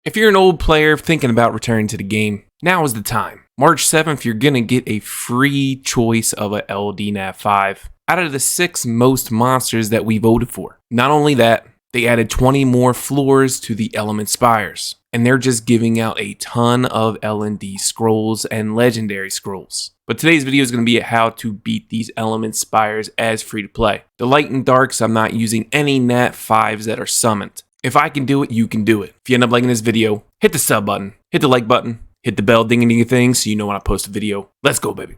If you're an old player thinking about returning to the game, now is the time. March 7th, you're gonna get a free choice of a LDNAV 5 out of the 6 most monsters that we voted for. Not only that, they added 20 more floors to the element spires, and they're just giving out a ton of L&D scrolls and legendary scrolls. But today's video is going to be how to beat these element spires as free to play. The light and darks, I'm not using any nat 5s that are summoned. If I can do it, you can do it. If you end up liking this video, hit the sub button, hit the like button, hit the bell ding-a-ding thing so you know when I post a video. Let's go, baby.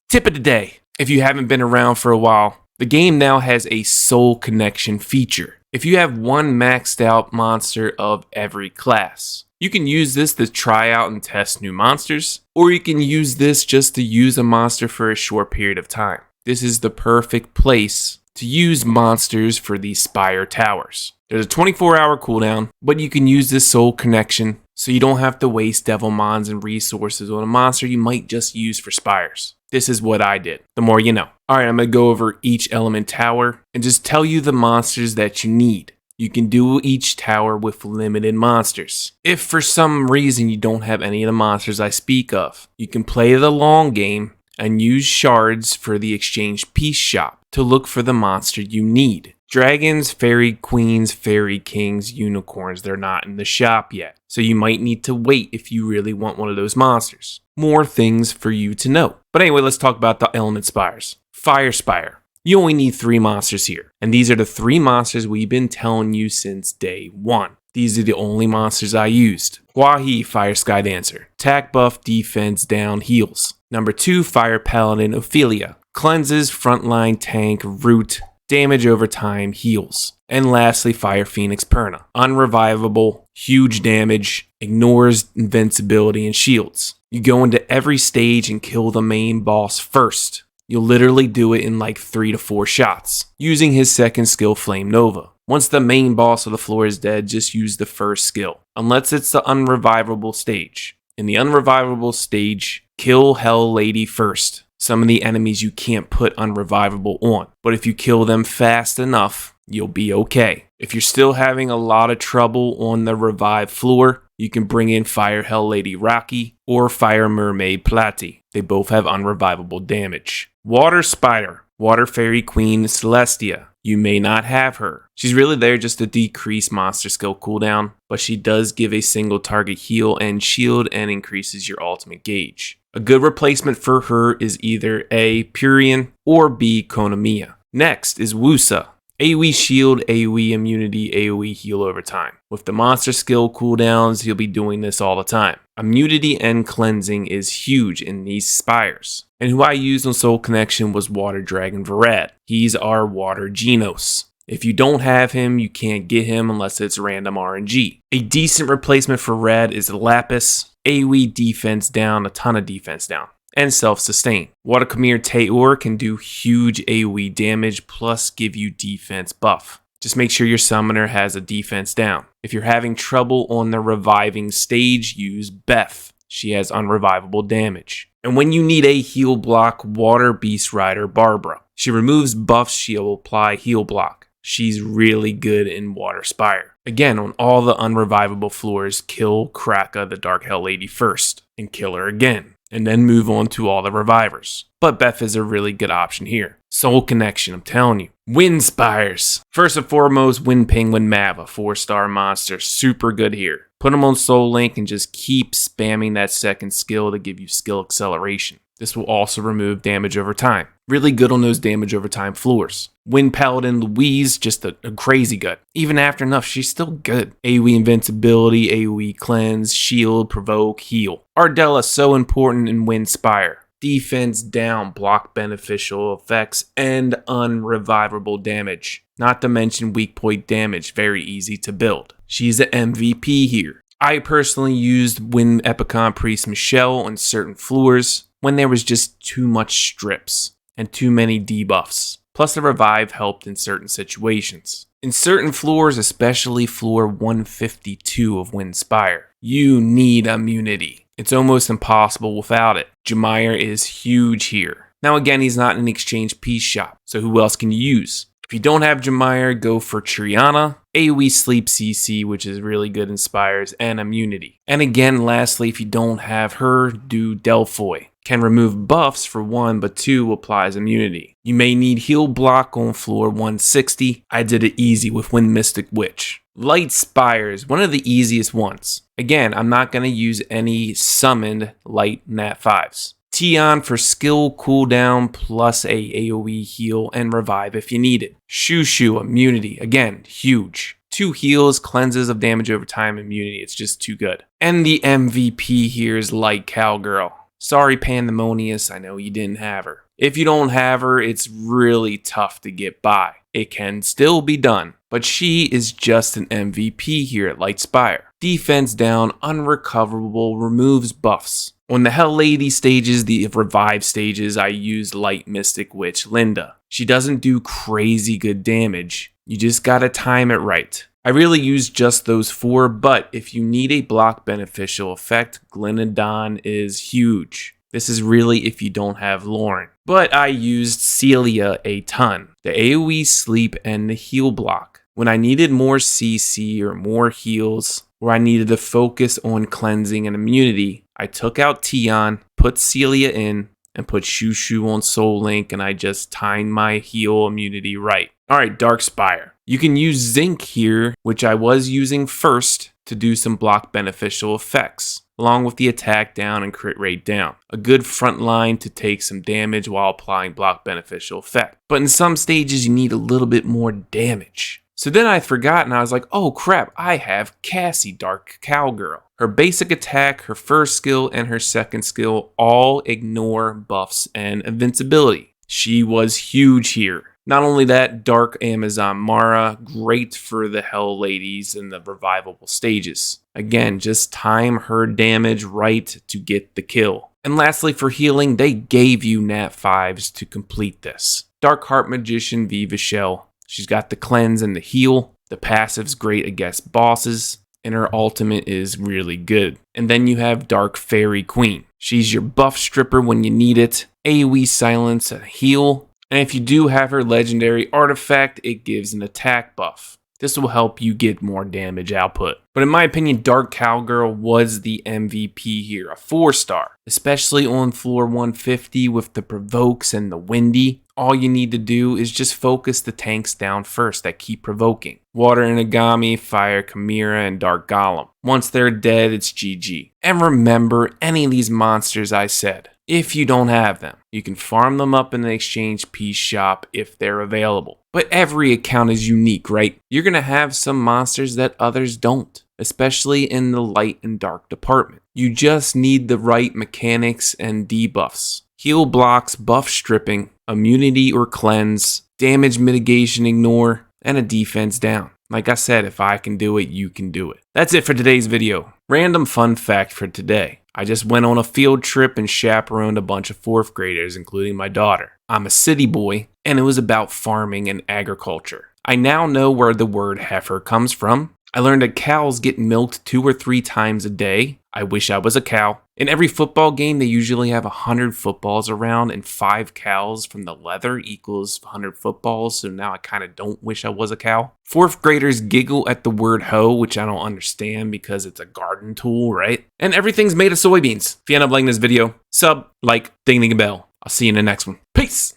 Tip of the day. If you haven't been around for a while, the game now has a soul connection feature. If you have one maxed out monster of every class, you can use this to try out and test new monsters, or you can use this just to use a monster for a short period of time. This is the perfect place to use monsters for these spire towers. There's a 24-hour cooldown, but you can use this soul connection so you don't have to waste devil mons and resources on a monster you might just use for spires. This is what I did. The more you know. Alright, I'm going to go over each element tower and just tell you the monsters that you need. You can do each tower with limited monsters. If for some reason you don't have any of the monsters I speak of, you can play the long game and use shards for the exchange piece shop to look for the monster you need. Dragons, fairy queens, fairy kings, unicorns, they're not in the shop yet. So you might need to wait if you really want one of those monsters. More things for you to know. But anyway, let's talk about the element spires. Fire Spire. You only need 3 monsters here. And these are the 3 monsters we've been telling you since day 1. These are the only monsters I used. Hua-He, Fire Sky Dancer. Attack buff, defense down, heals. Number 2, Fire Paladin Ophelia. Cleanses, frontline tank, root, damage over time, heals. And lastly, Fire Phoenix Perna. Unrevivable, huge damage, ignores invincibility and shields. You go into every stage and kill the main boss first. You'll literally do it in like 3 to 4 shots, using his second skill, Flame Nova. Once the main boss of the floor is dead, just use the first skill, unless it's the unrevivable stage. In the unrevivable stage, kill Hell Lady first. Some of the enemies you can't put unrevivable on, but if you kill them fast enough, you'll be okay. If you're still having a lot of trouble on the revive floor, you can bring in Fire Hell Lady Rocky or Fire Mermaid Platy. They both have unrevivable damage. Water Spider, Water Fairy Queen Celestia. You may not have her. She's really there just to decrease monster skill cooldown, but she does give a single target heal and shield and increases your ultimate gauge. A good replacement for her is either A. Purian or B. Konamiya. Next is Wusa. AoE shield, AoE immunity, AoE heal over time. With the monster skill cooldowns, you'll be doing this all the time. Immunity and cleansing is huge in these spires. And who I used on Soul Connection was Water Dragon Varad. He's our Water Genos. If you don't have him, you can't get him unless it's random RNG. A decent replacement for Red is Lapis. AoE defense down, a ton of defense down. And self-sustain. Water Khmer Taor can do huge AoE damage plus give you defense buff. Just make sure your summoner has a defense down. If you're having trouble on the reviving stage, use Beth. She has unrevivable damage. And when you need a heal block, Water Beast Rider Barbara. She removes buffs, she'll apply heal block. She's really good in Water Spire. Again, on all the unrevivable floors, kill Kraka, the Dark Hell Lady first, and kill her again, and then move on to all the revivers. But Beth is a really good option here. Soul Connection, I'm telling you. Wind Spires. First and foremost, Wind Penguin Mav, a 4-star monster. Super good here. Put him on Soul Link and just keep spamming that second skill to give you skill acceleration. This will also remove damage over time. Really good on those damage over time floors. Wind Paladin Louise, just a crazy good. Even after enough, she's still good. AoE invincibility, AoE cleanse, shield, provoke, heal. Ardella, so important in Wind Spire. Defense down, block beneficial effects, and unrevivable damage. Not to mention weak point damage, very easy to build. She's an MVP here. I personally used Wind Epicon Priest Michelle on certain floors when there was just too much strips and too many debuffs. Plus the revive helped in certain situations. In certain floors, especially floor 152 of Wind Spire, you need immunity. It's almost impossible without it. Jemire is huge here. Now again, he's not in the exchange piece shop, so who else can you use? If you don't have Jemire, go for Triana, AoE Sleep CC, which is really good in Spires, and Immunity. And again, lastly, if you don't have her, do Delphoy. Can remove buffs for 1, but 2 applies immunity. You may need heal block on floor 160. I did it easy with Wind Mystic Witch. Light Spires, one of the easiest ones. Again, I'm not going to use any summoned light Nat 5s. Tion for skill cooldown plus a AoE heal and revive if you need it. Shushu, immunity, again, huge. 2 heals, cleanses of damage over time, immunity, it's just too good. And the MVP here is Light Cowgirl. Sorry, Pandemonious, I know you didn't have her. If you don't have her, it's really tough to get by. It can still be done, but she is just an MVP here at Light Spire. Defense down, unrecoverable, removes buffs. On the Hell Lady stages, the Revive stages, I used Light Mystic Witch Linda. She doesn't do crazy good damage. You just gotta time it right. I really used just those 4, but if you need a block beneficial effect, Glenadon is huge. This is really if you don't have Lauren. But I used Celia a ton. The AoE sleep and the heal block. When I needed more CC or more heals, or I needed to focus on cleansing and immunity, I took out Tion, put Celia in, and put Shushu on Soul Link, and I just timed my heal immunity right. Alright, Dark Spire. You can use Zinc here, which I was using first, to do some block beneficial effects, along with the attack down and crit rate down. A good front line to take some damage while applying block beneficial effect. But in some stages you need a little bit more damage. So then I forgot and I was like, oh crap, I have Cassie, Dark Cowgirl. Her basic attack, her first skill, and her second skill all ignore buffs and invincibility. She was huge here. Not only that, Dark Amazon Mara, great for the Hell Ladies and the revivable stages. Again, just time her damage right to get the kill. And lastly, for healing, they gave you Nat 5s to complete this. Dark Heart Magician Viva Shell. She's got the cleanse and the heal. The passive's great against bosses, and her ultimate is really good. And then you have Dark Fairy Queen. She's your buff stripper when you need it. AoE silence, a heal. And if you do have her legendary artifact, it gives an attack buff. This will help you get more damage output. But in my opinion, Dark Cowgirl was the MVP here, a 4-star. Especially on floor 150 with the provokes and the windy. All you need to do is just focus the tanks down first that keep provoking. Water Inagami, Fire Chimera, and Dark Golem. Once they're dead, it's GG. And remember, any of these monsters I said, if you don't have them, you can farm them up in the exchange piece shop if they're available. But every account is unique, right? You're going to have some monsters that others don't, especially in the light and dark department. You just need the right mechanics and debuffs. Heal blocks, buff stripping, immunity or cleanse, damage mitigation ignore, and a defense down. Like I said, if I can do it, you can do it. That's it for today's video. Random fun fact for today. I just went on a field trip and chaperoned a bunch of 4th graders, including my daughter. I'm a city boy, and it was about farming and agriculture. I now know where the word heifer comes from. I learned that cows get milked 2 or 3 times a day. I wish I was a cow. In every football game, they usually have 100 footballs around, and 5 cows from the leather equals 100 footballs, so now I kind of don't wish I was a cow. 4th graders giggle at the word hoe, which I don't understand because it's a garden tool, right? And everything's made of soybeans. If you end up liking this video, sub, like, ding ding a bell. I'll see you in the next one. Peace!